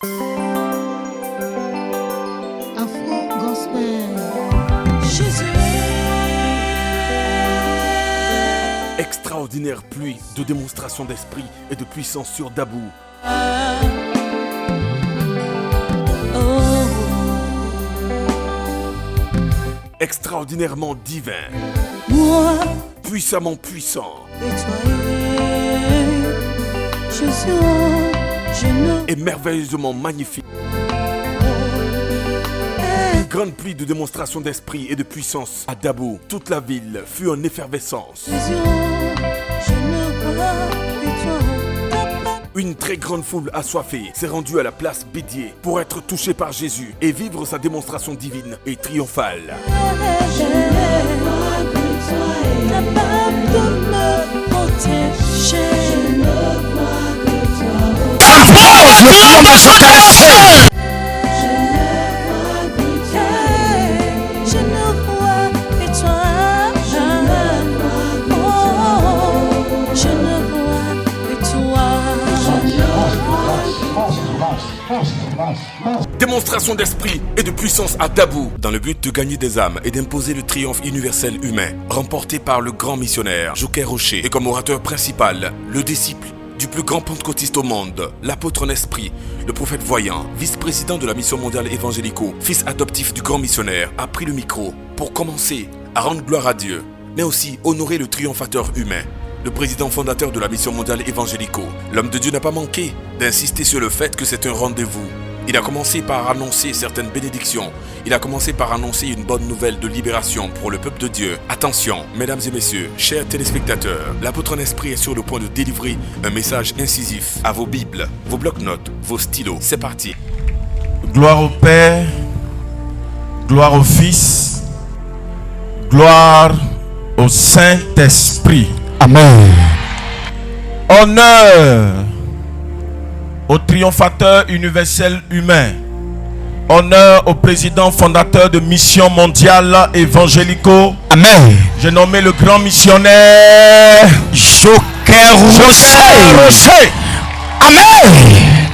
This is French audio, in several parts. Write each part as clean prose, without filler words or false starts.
Afro Gospel. Jésus. Extraordinaire pluie de démonstration d'esprit et de puissance sur Dabou. Extraordinairement divin. Moi, Puissamment puissant. Jésus, je ne. Et merveilleusement magnifique. Une grande pluie de démonstration d'esprit et de puissance à Dabou. Toute la ville fut en effervescence. Jésus, je ne vois que toi. Une très grande foule assoiffée s'est rendue à la place Bédier pour être touchée par Jésus et vivre sa démonstration divine et triomphale. Je ne vois que toi et capable de me protéger. Je ne vois que toi. Impose le triomphe de Christ. Je ne vois que toi. Je ne vois que toi. Démonstration d'esprit et de puissance à Dabou dans le but de gagner des âmes et d'imposer le triomphe universel humain remporté par le grand missionnaire Joker Rocher et comme orateur principal, le disciple du plus grand pentecôtiste au monde, l'apôtre en esprit, le prophète voyant, vice-président de la mission mondiale évangélico, fils adoptif du grand missionnaire, a pris le micro pour commencer à rendre gloire à Dieu, mais aussi honorer le triomphateur humain. Le président fondateur de la mission mondiale évangélico, l'homme de Dieu n'a pas manqué d'insister sur le fait que c'est un rendez-vous. Il a commencé par annoncer certaines bénédictions. Il a commencé par annoncer une bonne nouvelle de libération pour le peuple de Dieu. Attention, mesdames et messieurs, chers téléspectateurs, l'apôtre en esprit est sur le point de délivrer un message incisif à vos bibles, vos blocs-notes, vos stylos. C'est parti. Gloire au Père, gloire au Fils, gloire au Saint-Esprit. Amen. Honneur au triomphateur universel humain. Honneur au président fondateur de Mission Mondiale Évangélico. Amen. J'ai nommé le grand missionnaire Joker Rocher. Amen.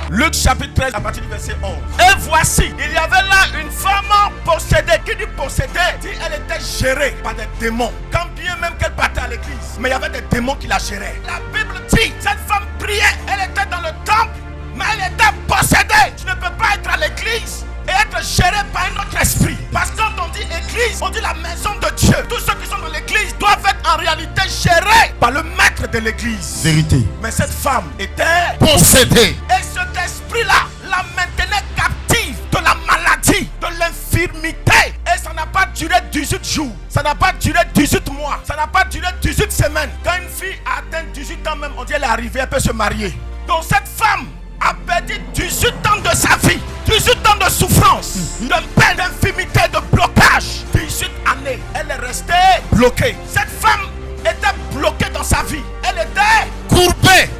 Luc chapitre 13 à partir du verset 11. Et voici, il y avait là une femme possédée. Qui dit possédée? Dit elle était gérée par des démons. Quand bien même qu'elle partait à l'église, mais il y avait des démons qui la géraient. La Bible dit, cette femme priait, elle était dans le temple, mais elle était possédée. Tu ne peux pas être à l'église et être géré par un autre esprit. Parce que quand on dit église, on dit la maison de Dieu. Tous ceux qui sont dans l'église doivent être en réalité gérés par le maître de l'église. Vérité. Mais cette femme était Possédée. et cet esprit-là la maintenait captive de la maladie, de l'infirmité. Et ça n'a pas duré 18 jours. Ça n'a pas duré 18 mois. Ça n'a pas duré 18 semaines. Quand une fille a atteint 18 ans même, on dit elle est arrivée, elle peut se marier. Donc cette femme a perdu 18 ans de sa vie. 18 ans de souffrance, de peine, d'infirmité, de blocage. 18 années, elle est restée bloquée. Cette femme était bloquée dans sa vie. Elle était courbée.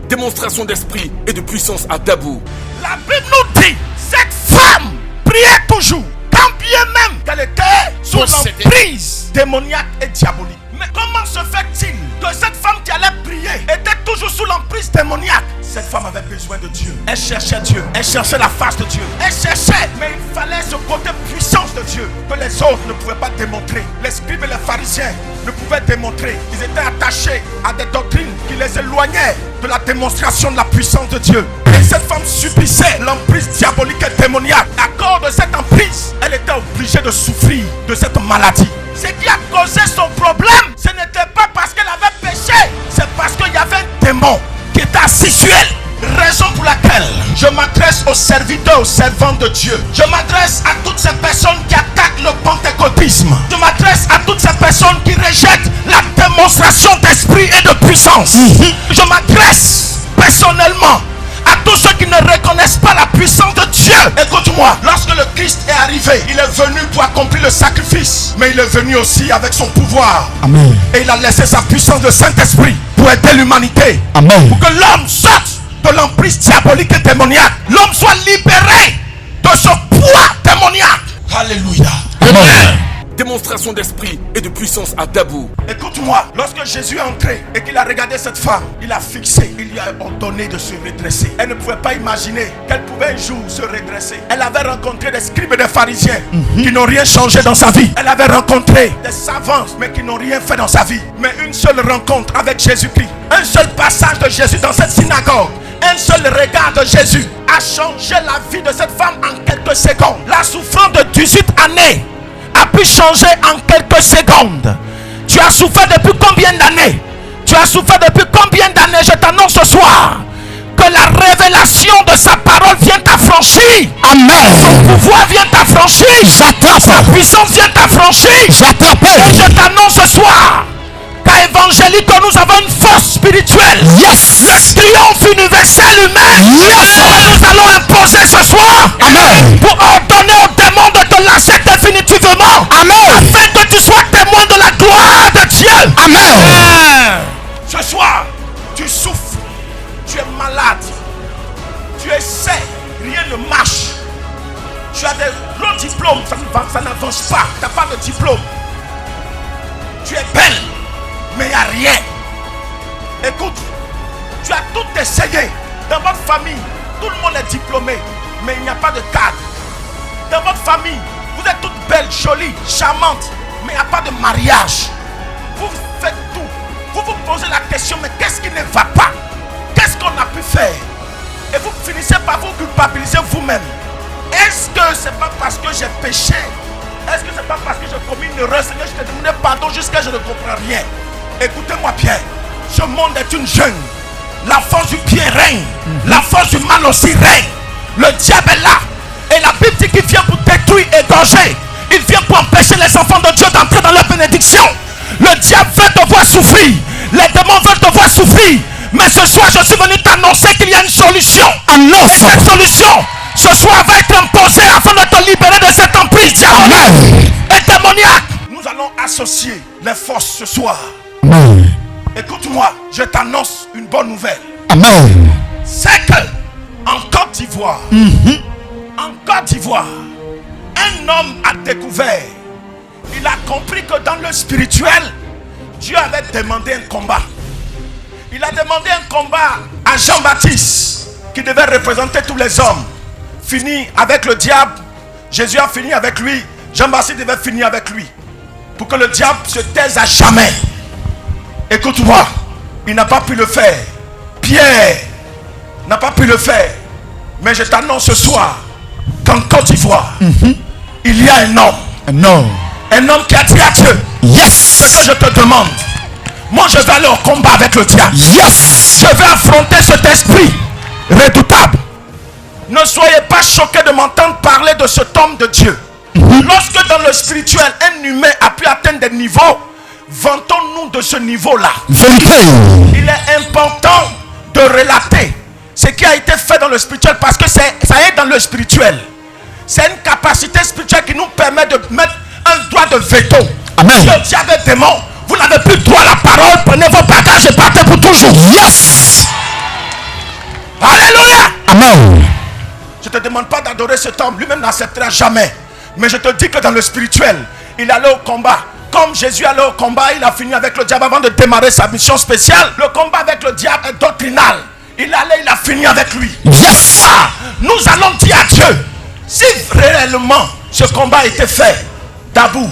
Démonstration d'esprit et de puissance à Dabou. La Bible nous dit, cette femme priait toujours, quand bien même qu'elle était sous l'emprise démoniaque et diabolique. Mais comment se fait-il que cette femme qui allait prier était toujours sous l'emprise démoniaque? Cette femme avait besoin de Dieu. Elle cherchait Dieu. Elle cherchait la face de Dieu. Elle cherchait, mais il fallait ce côté puissance de Dieu que les autres ne pouvaient pas démontrer. Les scribes et les pharisiens ne pouvaient démontrer. Ils étaient attachés à des doctrines qui les éloignaient de la démonstration de la puissance de Dieu. Et cette femme subissait l'emprise diabolique et démoniaque. À cause de cette emprise, elle était obligée de souffrir de cette maladie. Ce qui a causé son problème, ce n'était pas parce qu'elle avait péché, c'est parce qu'il y avait un démon qui était assis sur elle. Raison pour laquelle je m'adresse aux serviteurs, aux servantes de Dieu. Je m'adresse à toutes ces personnes qui attaquent le pentecôtisme. Je m'adresse à toutes ces personnes qui rejettent la démonstration d'esprit et de puissance. Je m'adresse personnellement à tous ceux qui ne reconnaissent pas la puissance de Dieu. Écoute-moi, lorsque le Christ est arrivé, il est venu pour accomplir le sacrifice, mais il est venu aussi avec son pouvoir. Amen. Et il a laissé sa puissance de Saint-Esprit pour aider l'humanité. Amen. Pour que l'homme sorte de l'emprise diabolique et démoniaque. L'homme soit libéré de ce poids démoniaque. Alléluia. Amen. démonstration d'esprit et de puissance à Dabou. Écoute-moi, lorsque Jésus est entré et qu'il a regardé cette femme, il a fixé, il lui a ordonné de se redresser. Elle ne pouvait pas imaginer qu'elle pouvait un jour se redresser. Elle avait rencontré des scribes et des pharisiens qui n'ont rien changé dans sa vie. Elle avait rencontré des savants mais qui n'ont rien fait dans sa vie. Mais une seule rencontre avec Jésus-Christ, un seul passage de Jésus dans cette synagogue, un seul regard de Jésus a changé la vie de cette femme en quelques secondes. La souffrance de 18 années a pu changer en quelques secondes. Tu as souffert depuis combien d'années? Tu as souffert depuis combien d'années? Je t'annonce ce soir que la révélation de sa parole vient t'affranchir. Amen. Son pouvoir vient t'affranchir. J'attrape. Sa puissance vient t'affranchir. J'attrape. Et je t'annonce ce soir qu'à évangélique nous avons une force spirituelle. Yes. Le triomphe universel humain. Yes. Que nous allons imposer ce soir. Amen. Pour ordonner aux démons de te lâcher définitivement. Amen. Afin que tu sois témoin de la gloire de Dieu. Amen. Ce soir, tu souffres. Tu es malade. Tu essaies. Rien ne marche. Tu as des gros diplômes. Ça n'avance pas. Tu n'as pas de diplôme. Tu es belle. Mais il n'y a rien. Écoute, tu as tout essayé. Dans votre famille, tout le monde est diplômé, mais il n'y a pas de cadre. Dans votre famille, vous êtes toutes belles, jolies, charmantes, mais il n'y a pas de mariage. Vous faites tout. Vous vous posez la question, mais qu'est-ce qui ne va pas? Qu'est-ce qu'on a pu faire? Et vous finissez par vous culpabiliser vous-même. Est-ce que c'est pas parce que j'ai péché? Est-ce que c'est pas parce que j'ai commis une erreur? Seigneur, je t'ai demandé pardon jusqu'à je ne comprends rien. Écoutez-moi bien. Ce monde est une jungle. La force du bien règne. La force du mal aussi règne. Le diable est là. Et la Bible dit qu'il vient pour détruire et égorger. Il vient pour empêcher les enfants de Dieu d'entrer dans leur bénédiction. Le diable veut te voir souffrir. Les démons veulent te voir souffrir. Mais ce soir, je suis venu t'annoncer qu'il y a une solution. Et cette solution, ce soir, va être imposée afin de te libérer de cette emprise diabolique et démoniaque. Nous allons associer les forces ce soir. Amen. Écoute-moi, je t'annonce une bonne nouvelle. Amen. C'est que en Côte d'Ivoire, un homme a découvert, il a compris que dans le spirituel, Dieu avait demandé un combat. Il a demandé un combat à Jean-Baptiste, qui devait représenter tous les hommes. Fini avec le diable, Jésus a fini avec lui, Jean-Baptiste devait finir avec lui. Pour que le diable se taise à jamais. Écoute-moi, il n'a pas pu le faire. Pierre n'a pas pu le faire. Mais je t'annonce ce soir qu'en Côte d'Ivoire, il y a un homme. Un homme qui a dit à Dieu, ce que je te demande, moi je vais aller au combat avec le diable. Je vais affronter cet esprit redoutable. Ne soyez pas choqués de m'entendre parler de cet homme de Dieu. Lorsque dans le spirituel, un humain a pu atteindre des niveaux, vantons-nous de ce niveau-là. Il est important de relater ce qui a été fait dans le spirituel parce que ça est dans le spirituel. C'est une capacité spirituelle qui nous permet de mettre un droit de veto. Amen. Si le diable est démon, vous n'avez plus droit à la parole. Prenez vos bagages et partez pour toujours. Alléluia. Amen. Je ne te demande pas d'adorer cet homme. Lui-même n'acceptera jamais. Mais je te dis que dans le spirituel, il allait au combat. Comme Jésus allait au combat, il a fini avec le diable avant de démarrer sa mission spéciale. Le combat avec le diable est doctrinal. Il allait, il a fini avec lui. Nous allons dire à Dieu, si réellement ce combat a été fait, Dabou,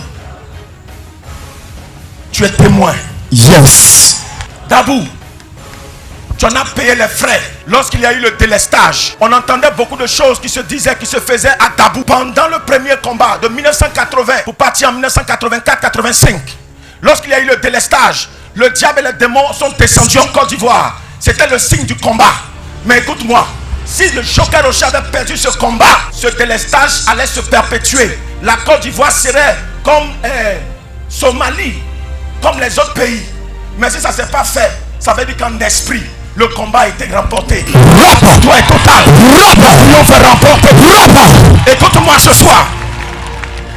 tu es témoin. Dabou, tu en as payé les frais. Lorsqu'il y a eu le délestage, on entendait beaucoup de choses qui se disaient, qui se faisaient à Dabou. Pendant le premier combat de 1980 pour partir en 1984-85, lorsqu'il y a eu le délestage, le diable et les démons sont descendus en Côte d'Ivoire. C'était le signe du combat. Mais écoute-moi, si le Joker Rocher avait perdu ce combat, ce délestage allait se perpétuer. La Côte d'Ivoire serait comme Somalie, comme les autres pays. Mais si ça ne s'est pas fait, ça veut dire qu'en esprit, le combat a été remporté. Toi est total. Le triomphe est remporté. Écoute-moi ce soir.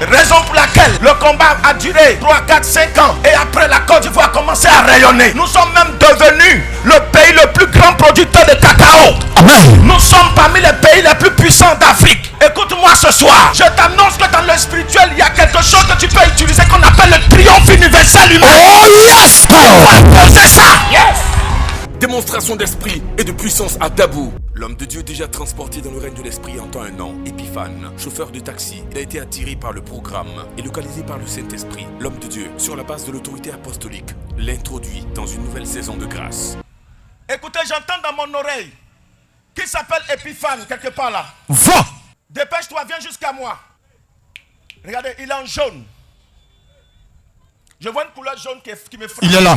Raison pour laquelle le combat a duré 3, 4, 5 ans. Et après, la Côte d'Ivoire a commencé à rayonner. Nous sommes même devenus le pays le plus grand producteur de cacao. Amen. Nous sommes parmi les pays les plus puissants d'Afrique. Écoute-moi ce soir. Je t'annonce que dans le spirituel, il y a quelque chose que tu peux utiliser triomphe universel humain. Oh yes, power. Posez ça. Démonstration d'esprit et de puissance à Dabou. L'homme de Dieu déjà transporté dans le règne de l'esprit en temps un an, Épiphane, chauffeur de taxi, il a été attiré par le programme et localisé par le Saint-Esprit. L'homme de Dieu, sur la base de l'autorité apostolique, l'introduit dans une nouvelle saison de grâce. Écoutez, j'entends dans mon oreille qui s'appelle Épiphane quelque part là. Va. Dépêche-toi, viens jusqu'à moi. Regardez, il est en jaune. Je vois une couleur jaune qui me frappe. Il est là.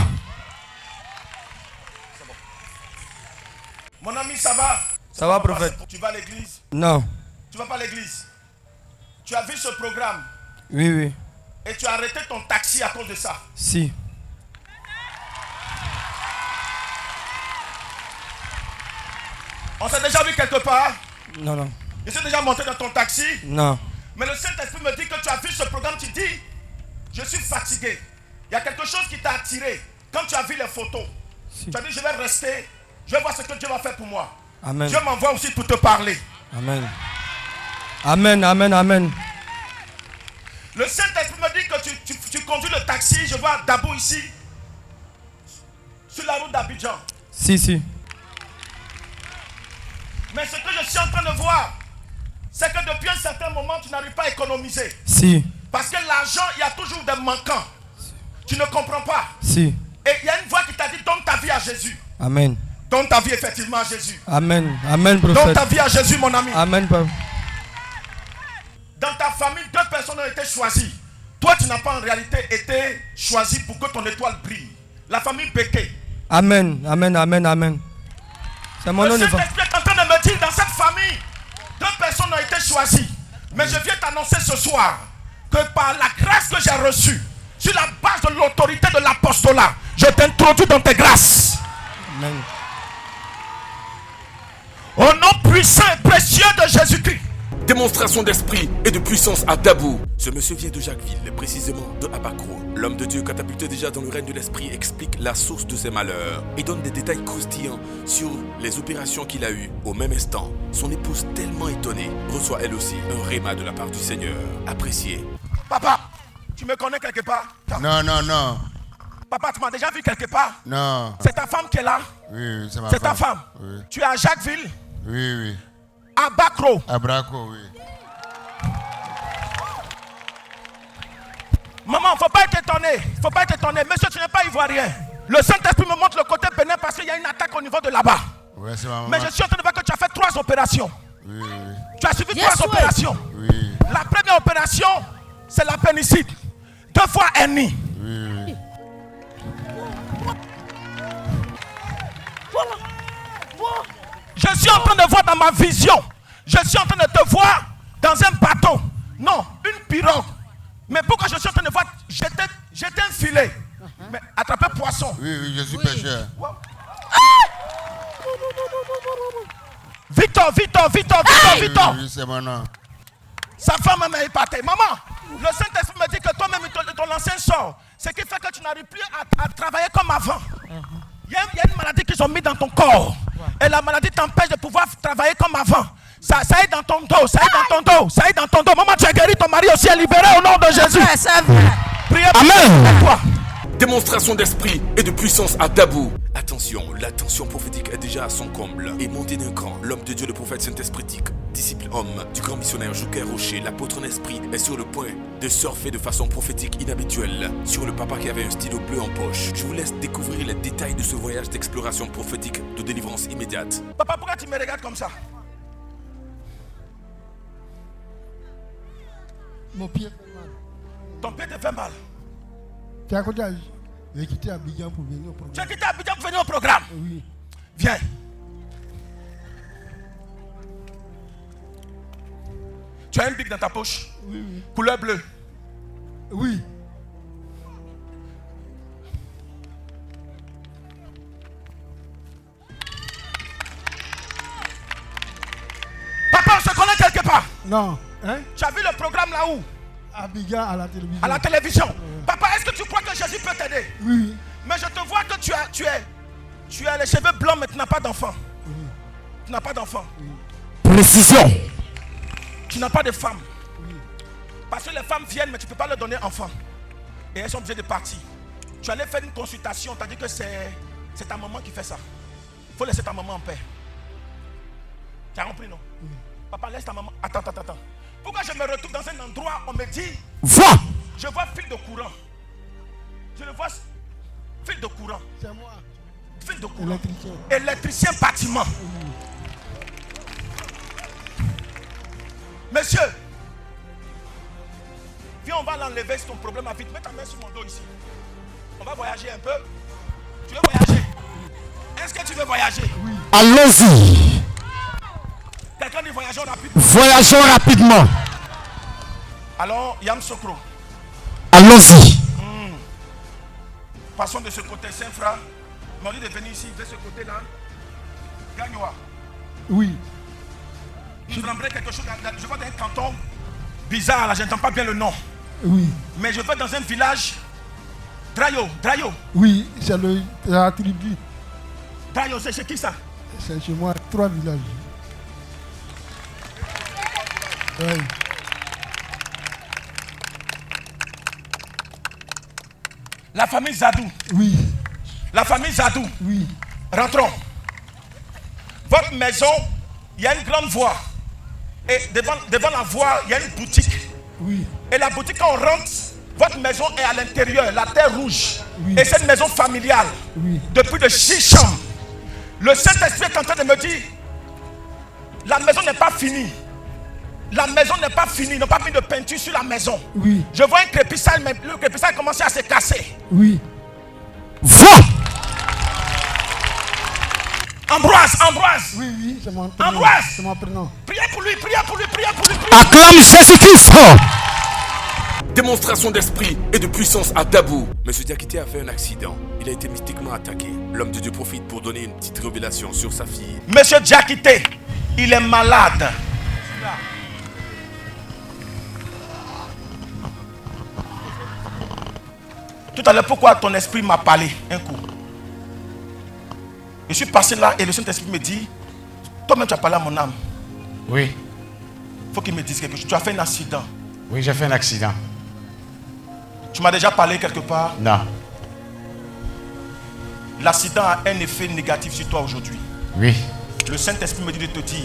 Mon ami, ça va? Ça va, prophète? Tu vas à l'église? Non. Tu vas pas à l'église? Tu as vu ce programme? Oui, oui. Et tu as arrêté ton taxi à cause de ça? Si. On s'est déjà vu quelque part? Non, non. Je suis déjà monté dans ton taxi? Non. Mais le Saint-Esprit me dit que tu as vu ce programme, tu dis, je suis fatigué. Il y a quelque chose qui t'a attiré. Quand tu as vu les photos, Si. tu as dit, je vais rester, je vais voir ce que Dieu va faire pour moi. Amen. Dieu m'envoie aussi pour te parler. Amen. Amen, amen, amen. Le Saint-Esprit me dit que tu conduis le taxi, je vois Dabou ici, sur la route d'Abidjan. Si, si. Mais ce que je suis en train de voir, c'est que depuis un certain moment, tu n'arrives pas à économiser. Si. Parce que l'argent, il y a toujours des manquants. Tu ne comprends pas. Si. Et il y a une voix qui t'a dit, donne ta vie à Jésus. Amen. Donne ta vie effectivement à Jésus. Amen. Amen, Donne prophète. ta vie à Jésus, mon ami. Amen, papa. Dans ta famille, 2 personnes ont été choisies. Toi, tu n'as pas en réalité été choisi pour que ton étoile brille. La famille Béké. Amen. Amen, amen, amen. C'est mon nom Le de femme. Saint-Esprit est en train de me dire, dans cette famille, 2 personnes ont été choisies. Mais je viens t'annoncer ce soir que par la grâce que j'ai reçue, sur la base de l'autorité de l'apostolat, je t'introduis dans tes grâces. Amen. Au nom puissant et précieux de Jésus-Christ. Démonstration d'esprit et de puissance à Dabou. Ce monsieur vient de Jacquesville, précisément de Abakro. L'homme de Dieu catapulté déjà dans le règne de l'esprit explique la source de ses malheurs et donne des détails croustillants sur les opérations qu'il a eues. Au même instant, son épouse, tellement étonnée, reçoit elle aussi un réma de la part du Seigneur. Apprécié. Papa, tu me connais quelque part? Non, non, non. Papa, tu m'as déjà vu quelque part? Non. C'est ta femme qui est là? Oui, c'est ma C'est ta femme? Oui. Tu es à Jacquesville? Oui, oui. À Bacro? À Braco, oui. Maman, faut pas être étonné. Faut pas être étonné. Monsieur, tu n'es pas ivoirien. Le Saint-Esprit me montre le côté bénin parce qu'il y a une attaque au niveau de là-bas. Ouais, c'est ma maman. Mais je suis en train de voir que tu as fait 3 opérations. Oui, oui. Tu as suivi Yes, 3 oui. opérations. Oui, La première opération, c'est l'appendicite. 2 fois hernie. oui, oui. Je suis en train de voir dans ma vision. Je suis en train de te voir dans un bateau. Non, une pirogue. Mais pourquoi je suis en train de voir jeter un filet? Mais attraper poisson. Oui, oui, je suis pêcheur. Victor. Oui, oui, c'est mon nom. Sa femme m'a épaté. Maman, le Saint-Esprit me dit que toi-même, ton ancien sort. Ce qui fait que tu n'arrives plus à travailler comme avant. Il y a une maladie qu'ils ont mis dans ton corps. Et la maladie t'empêche de pouvoir travailler comme avant. Ça est dans ton dos, ça est dans ton dos, ça est dans ton dos. Maman, tu as guéri, ton mari aussi est libéré au nom de Jésus. C'est vrai. Priez Amen. pour toi. Démonstration d'esprit et de puissance à Dabou. Attention, l'attention prophétique est déjà à son comble. Et monté d'un cran, l'homme de Dieu, le prophète Saint-Espritique, disciple homme du grand missionnaire Joker Rocher, l'apôtre en esprit, est sur le point de surfer de façon prophétique inhabituelle sur le papa qui avait un stylo bleu en poche. Je vous laisse découvrir les détails de ce voyage d'exploration prophétique de délivrance immédiate. Papa, pourquoi tu me regardes comme ça? Mon pied fait mal. Ton pied te fait mal. Tu as côté, j'ai quitté Abidjan pour venir au Tu programme. as quitté Abidjan pour venir au programme. Oui. Viens. Tu as un bic dans ta poche. Oui, oui. Couleur bleue. Oui. Papa, on se connaît quelque part. Non. Hein? Tu as vu le programme là où? Abidjan à la télévision. À la télévision. Papa, est-ce que tu crois que Jésus peut t'aider? Oui, oui. Mais je te vois que tu as les cheveux blancs mais tu n'as pas d'enfant. Tu n'as pas d'enfant. Précision. Tu n'as pas de femme. Parce que les femmes viennent mais tu ne peux pas leur donner enfant. et elles sont obligées de partir. Tu allais faire une consultation, on t'a dit que c'est ta maman qui fait ça. Il faut laisser ta maman en paix. Tu as compris, non? Papa, laisse ta maman. Attends. Pourquoi je me retrouve dans un endroit, on me dit, Va. je vois fil de courant. Je le vois, fil de courant. C'est moi. Fil de courant. Électricien. Électricien bâtiment. Monsieur, viens, on va l'enlever, c'est ton problème à vite. Mets ta main sur mon dos ici. On va voyager un peu. Tu veux voyager? Est-ce que tu veux voyager? Oui. Allons-y. Quelqu'un dit voyageons rapidement. Voyageons rapidement. Alors, Yam Sokro, Allons-y. passons de ce côté, Saint-Fra. M'ont dit de venir ici, de ce côté-là. Gagnoa. Oui. Je prendrai quelque chose. Je vais dans un canton bizarre, là, je n'entends pas bien le nom. Oui. Mais je vais dans un village. Drayo. Oui, c'est la tribu. Drayo, c'est chez qui ça? C'est chez moi, 3 villages. Oui. La famille Zadou. Oui. La famille Zadou. Oui. Rentrons. Votre maison, il y a une grande voie. Et devant la voie, il y a une boutique. Oui. Et la boutique, quand on rentre, votre maison est à l'intérieur, la terre rouge. Oui. Et c'est une maison familiale. Oui. Depuis de 6 chambres. Le Saint-Esprit est en train de me dire, la maison n'est pas finie. La maison n'est pas finie. Ils n'ont pas mis de peinture sur la maison. Oui. Je vois un crépissage, mais le crépissage a commencé à se casser. Oui. Va. Ambroise. Oui, c'est mon prénom. Ambroise. C'est mon prénom. Priez pour lui. Acclame Jésus-Christ. Démonstration d'esprit et de puissance à Dabou. Monsieur Diakité a fait un accident. Il a été mystiquement attaqué. L'homme de Dieu profite pour donner une petite révélation sur sa fille. Monsieur Diakité, il est malade. Tout à l'heure, pourquoi ton esprit m'a parlé un coup? Je suis passé là et le Saint-Esprit me dit, toi-même tu as parlé à mon âme. Oui, Il faut qu'il me dise quelque chose. Tu as fait un accident. oui, j'ai fait un accident. Tu m'as déjà parlé quelque part. Non. L'accident a un effet négatif sur toi aujourd'hui. Oui, Le Saint-Esprit me dit de te dire,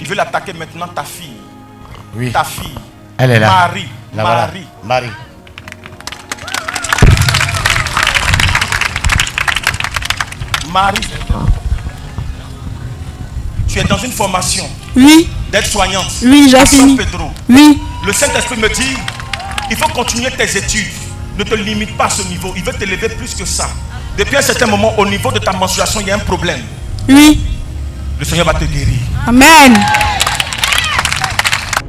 il veut l'attaquer maintenant ta fille. oui. Ta fille. Elle est là. Marie. Là-bas. Marie. Marie. Tu es dans une formation Oui, d'aide-soignante. oui, j'ai à fini. San Pedro. Oui, Le Saint-Esprit me dit, il faut continuer tes études. Ne te limite pas à ce niveau. Il veut t'élever plus que ça. Depuis un certain moment, au niveau de ta menstruation, il y a un problème. oui. Le Seigneur va te guérir. Amen.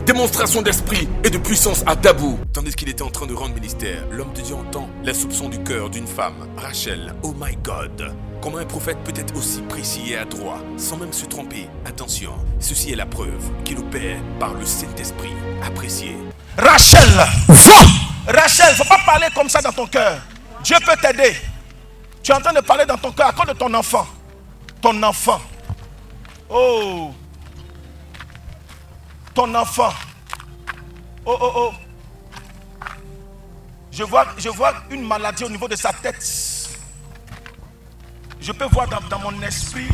Démonstration d'esprit et de puissance à Dabou. Tandis qu'il était en train de rendre ministère, l'homme de Dieu entend les soupçons du cœur d'une femme, Rachel. Oh my God! Comment un prophète peut être aussi précis et adroit, sans même se tromper? Attention, ceci est la preuve qu'il opère par le Saint-Esprit. Appréciez. Rachel, Rachel, faut pas parler comme ça dans ton cœur. Dieu peut t'aider. Tu es en train de parler dans ton cœur à cause de ton enfant. Ton enfant. Oh. Ton enfant. Oh. Je vois une maladie au niveau de sa tête. Je peux voir dans mon esprit.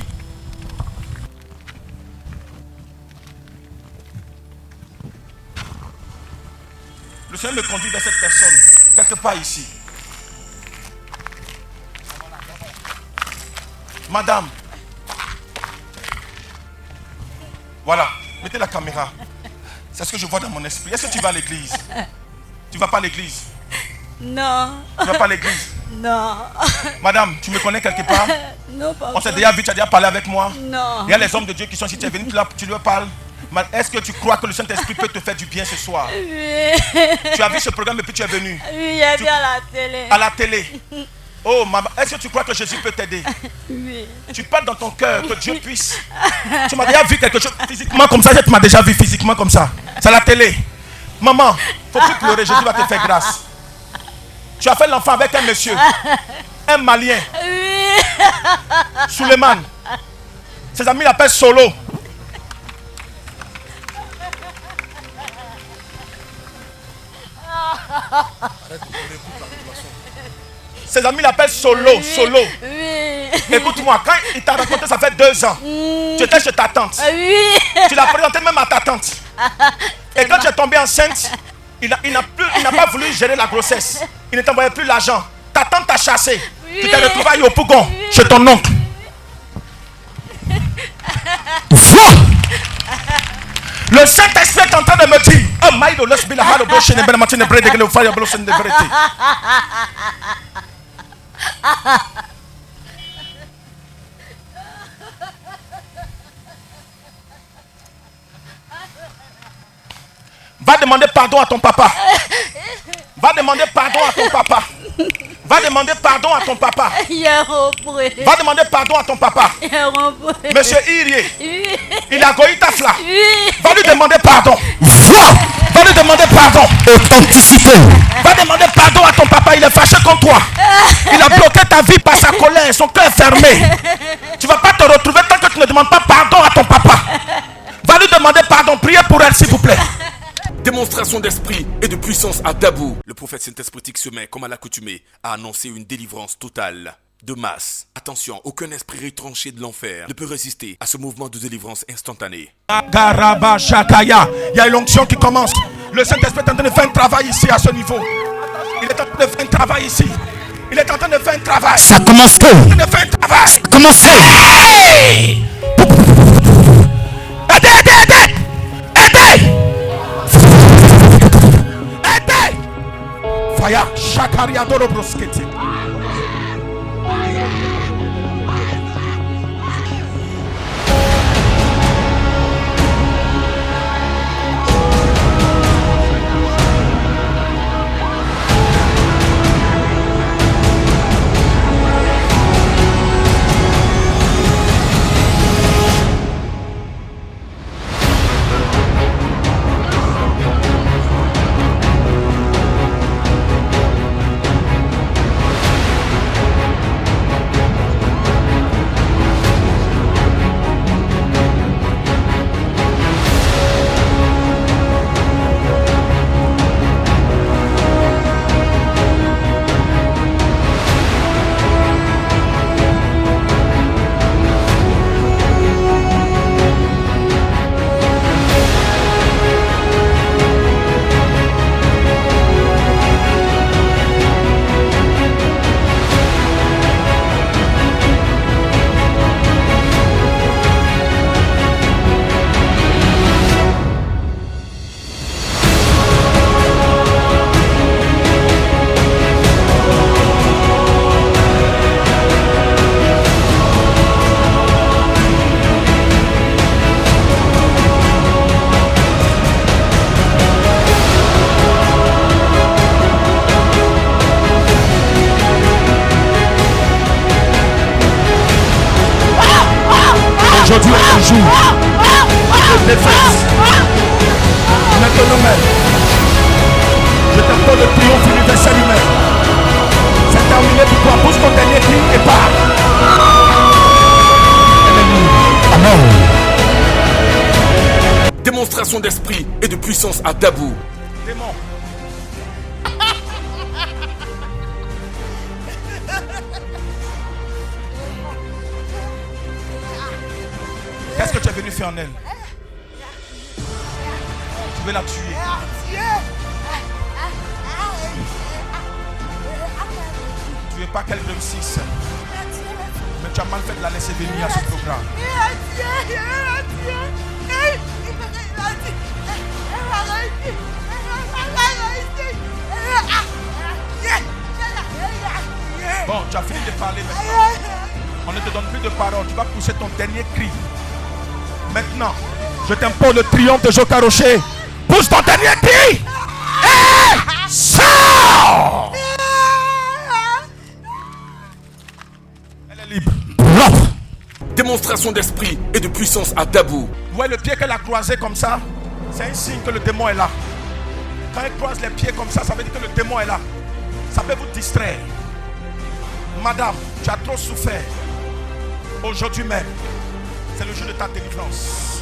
Le Seigneur me conduit vers cette personne, quelque part ici. Madame. Voilà, mettez la caméra. C'est ce que je vois dans mon esprit. Est-ce que tu vas à l'église? Tu vas pas à l'église? Non, Tu vas pas à l'église? non, Madame, tu me connais quelque part? non, pas On s'est déjà vu, tu as déjà parlé avec moi? Non. Il y a les hommes de Dieu qui sont ici, tu es venu, tu leur parles. Est-ce que tu crois que le Saint-Esprit peut te faire du bien ce soir? Oui, Tu as vu ce programme et puis tu es venu oui, j'ai vu à la télé. à la télé. Oh maman, est-ce que tu crois que Jésus peut t'aider? Oui. Tu parles dans ton cœur que Dieu puisse. Tu m'as déjà vu quelque chose physiquement comme ça, tu m'as déjà vu physiquement comme ça. C'est la télé. Maman, faut plus pleurer, Jésus va te faire grâce. Tu as fait l'enfant avec un monsieur, un Malien, Oui. Suleiman. Ses amis l'appellent Solo. Ses amis l'appellent Solo. Oui. Solo. Oui. Écoute-moi, quand il t'a raconté, ça fait 2 ans. Tu étais chez ta tante. Oui. Tu l'as présenté même à ta tante. Et quand tu es tombée enceinte, il n'a pas voulu gérer la grossesse. Il ne t'envoyait plus l'argent. Ta tante t'a chassé. Oui. Tu t'es retrouvé à Yopougon, chez ton oncle. Le Saint-Esprit est en train de me dire, oh Maïdo, laisse bien la bouche et le matin de brede que le fire blosse de brede. Va demander pardon à ton papa. Va demander pardon à ton papa. Va demander pardon à ton papa. Va demander pardon à ton papa. Monsieur Irie, il a goï ta flamme. Va lui demander pardon. Va lui demander pardon. Authenticité. Va demander pardon à ton papa. Il est fâché contre toi. Il a bloqué ta vie par sa colère. Son cœur est fermé. Tu ne vas pas te retrouver tant que tu ne demandes pas pardon à ton papa. Va lui demander pardon. Priez pour elle, s'il vous plaît. Démonstration d'esprit et de puissance à Dabou. Le prophète Saint-Esprit se met, comme à l'accoutumée, à annoncer une délivrance totale, de masse. Attention, aucun esprit retranché de l'enfer ne peut résister à ce mouvement de délivrance instantanée. Garaba Shakaya. Il y a une onction qui commence. Le Saint-Esprit est en train de faire un travail ici à ce niveau. Il est en train de faire un travail ici. Il est en train de faire un travail. Ça commence que. Il est en train de faire un travail. Commencez. Aidez, aidez, aidez. Aidez. Faya Shakaria Doro Brosketi. Aujourd'hui est le jour de défense. Maintenant même, je t'appelle le triomphe universel humain. C'est terminé pour toi. Pousse ton dernier cri et pars. Amen. Démonstration d'esprit et de puissance à Dabou. Démon. Qu'est-ce que tu es venu faire en elle? Tu veux la tuer. Tu veux pas qu'elle réussisse. Mais tu as mal fait de la laisser venir à ce programme. Bon, tu as fini de parler maintenant. On ne te donne plus de parole. Tu vas pousser ton dernier cri. Maintenant, je t'impose le triomphe de Joka Rocher. Pousse ton dernier cri. Et sors. Elle est libre. Démonstration d'esprit et de puissance à Dabou. Vous voyez le pied qu'elle a croisé comme ça? C'est un signe que le démon est là. Quand elle croise les pieds comme ça veut dire que le démon est là. Ça peut vous distraire. Madame, tu as trop souffert. Aujourd'hui même, c'est le jour de ta délivrance.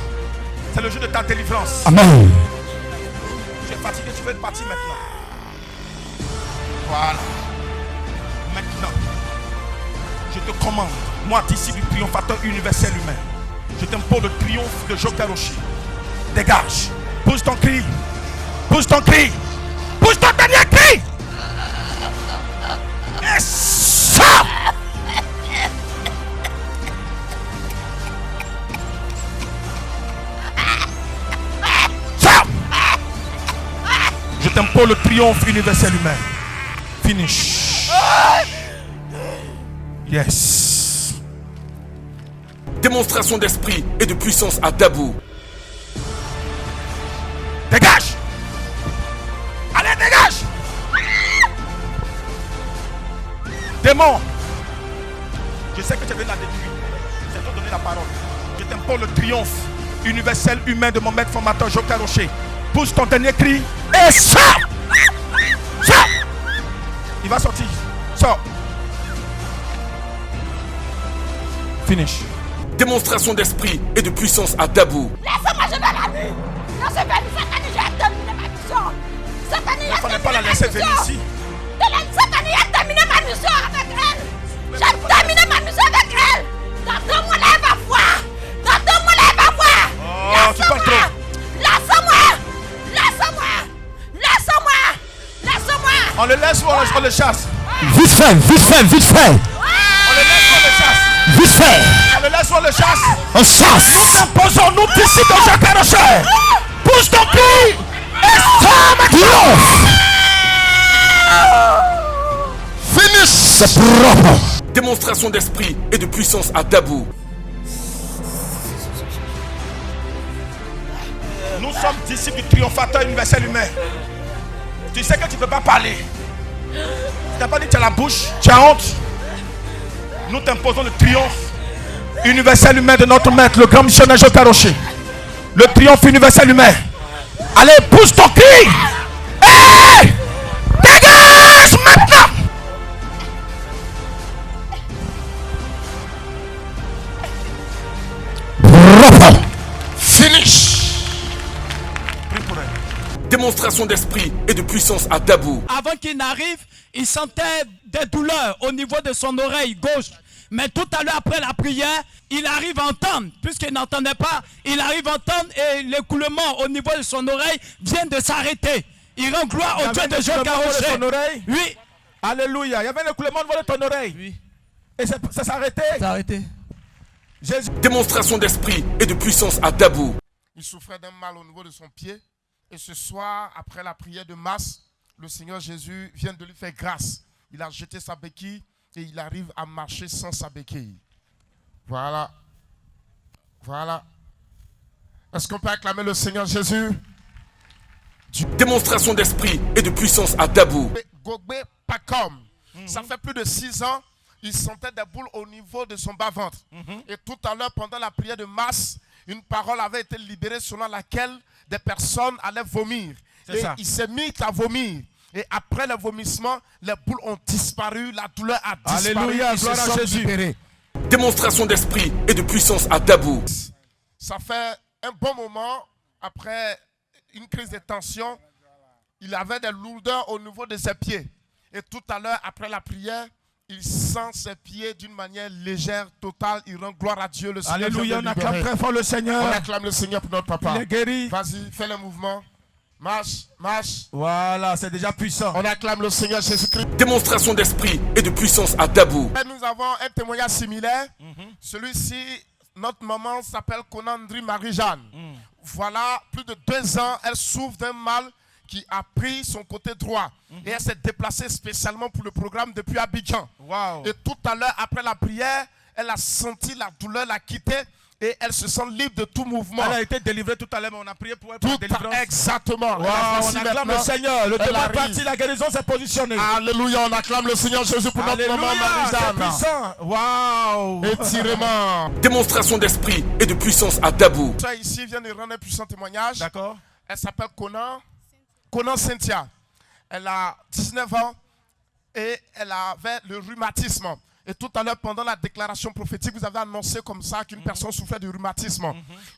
C'est le jour de ta délivrance. Amen. Tu es fatigué, tu veux partir maintenant. Voilà. Maintenant, je te commande, moi, disciple du triomphateur universel humain, je t'impose le triomphe de Joker Rocher. Dégage. Pousse ton cri. Pousse ton cri. Pousse ton dernier cri. Et sors. Sors. Je t'impose le triomphe universel humain. Finish. Yes. Démonstration d'esprit et de puissance à Dabou. Dégage. Allez, dégage. Démon. Je sais que tu viens de la détruire. C'est toi donner la parole. Je t'impose le triomphe universel humain de mon maître formateur Joker Rocher. Pousse ton dernier cri et sors. Sors. Il va sortir. Sors. Finish. Démonstration d'esprit et de puissance à Dabou. Laissez-moi, je vais la nuit. Non, c'est venu, Satané, j'ai terminé ma mission. Satané, Il ne fallait pas la laisser venir ici. Satané a terminé ma mission avec elle. J'ai terminé ma mission avec elle. Tantôt-moi, là, elle va voir. Tantôt-moi, là, elle va voir. Oh, tu parles trop. Laisse-moi. Laisse-moi. Laisse-moi. Laisse-moi. On le laisse ou on le chasse? Vite fait, vite fait, vite fait. On le laisse ou on le chasse? Vite fait. On le laisse ou on le chasse? On chasse. Imposons-nous d'ici dans Joker Rocher. Pousse ton cri et sors maintenant. Triomphe. Finish. C'est propre. Démonstration d'esprit et de puissance à Dabou. Nous sommes disciples du triomphateur universel humain. Tu sais que tu ne peux pas parler. Tu n'as pas dit que tu as la bouche, tu as honte. Nous t'imposons le triomphe universel humain de notre maître, le grand missionnaire Joker Rocher. Le triomphe universel humain. Allez, pousse ton cri. Hey! Dégage maintenant. Propre. Finish. Prie pour elle. Démonstration d'esprit et de puissance à Dabou. Avant qu'il n'arrive, il sentait des douleurs au niveau de son oreille gauche. Mais tout à l'heure, après la prière, il arrive à entendre. Puisqu'il n'entendait pas, il arrive à entendre et l'écoulement au niveau de son oreille vient de s'arrêter. Il rend gloire au Dieu de Joker Rocher. Ton oreille? Oui. Alléluia. Il y avait un écoulement de ton oreille. Oui. Et ça s'est arrêté. C'est arrêté. Jésus. Démonstration d'esprit et de puissance à Dabou. Il souffrait d'un mal au niveau de son pied. Et ce soir, après la prière de masse, le Seigneur Jésus vient de lui faire grâce. Il a jeté sa béquille et il arrive à marcher sans sa béquille. Voilà. Voilà. Est-ce qu'on peut acclamer le Seigneur Jésus? Démonstration d'esprit et de puissance à Dabou. Gogbe Pacom. Ça fait plus de 6 ans. Il sentait des boules au niveau de son bas-ventre. Et tout à l'heure, pendant la prière de masse, une parole avait été libérée selon laquelle des personnes allaient vomir. C'est Et ça. il s'est mis à vomir. Et après le vomissement, les boules ont disparu, la douleur a disparu. Alléluia, ils se gloire à sont Jésus. libérés. Démonstration d'esprit et de puissance à Dabou. Ça fait un bon moment, après une crise de tension, il avait des lourdeurs au niveau de ses pieds. Et tout à l'heure, après la prière, il sent ses pieds d'une manière légère, totale. Il rend gloire à Dieu, le Seigneur. Alléluia. On vient de acclame libérer. très fort le Seigneur. On acclame le Seigneur pour notre papa. Il est guéri. Vas-y, fais le mouvement. Marche, marche. Voilà, c'est déjà puissant. On acclame le Seigneur Jésus-Christ. Démonstration d'esprit et de puissance à Dabou. Et nous avons un témoignage similaire. Celui-ci, notre maman s'appelle Konandri Marie-Jeanne. Voilà, plus de 2 ans, elle souffre d'un mal qui a pris son côté droit. Et elle s'est déplacée spécialement pour le programme depuis Abidjan. Wow. Et tout à l'heure, après la prière, elle a senti la douleur la quitter et elle se sent libre de tout mouvement. Elle a été délivrée tout à l'heure, mais on a prié pour elle pour la délivrance. Exactement. Wow, Elle a on voici acclame le maintenant. Seigneur. Le Elle démon est arrive. parti, la guérison s'est positionnée. Alléluia, on acclame le Seigneur Jésus pour notre maman Alléluia, c'est Marie-Jeanne. puissant. Waouh. Étirement. Démonstration d'esprit et de puissance à Dabou. Ça ici vient de rendre un puissant témoignage. D'accord. Elle s'appelle Conan Cynthia. Elle a 19 ans et elle avait le rhumatisme. Et tout à l'heure, pendant la déclaration prophétique, vous avez annoncé comme ça qu'une personne souffrait de rhumatisme.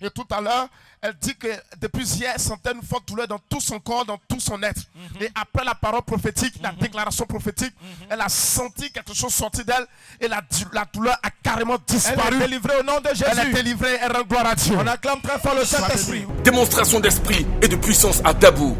Et tout à l'heure, elle dit que depuis hier, elle sentait une forte douleur dans tout son corps, dans tout son être. Et après la parole prophétique, la déclaration prophétique, elle a senti quelque chose sortir d'elle et la douleur a carrément disparu. Elle est délivrée au nom de Jésus. Elle est délivrée, elle rend gloire à Dieu. On acclame très fort le Saint-Esprit. Démonstration d'esprit et de puissance à Dabou.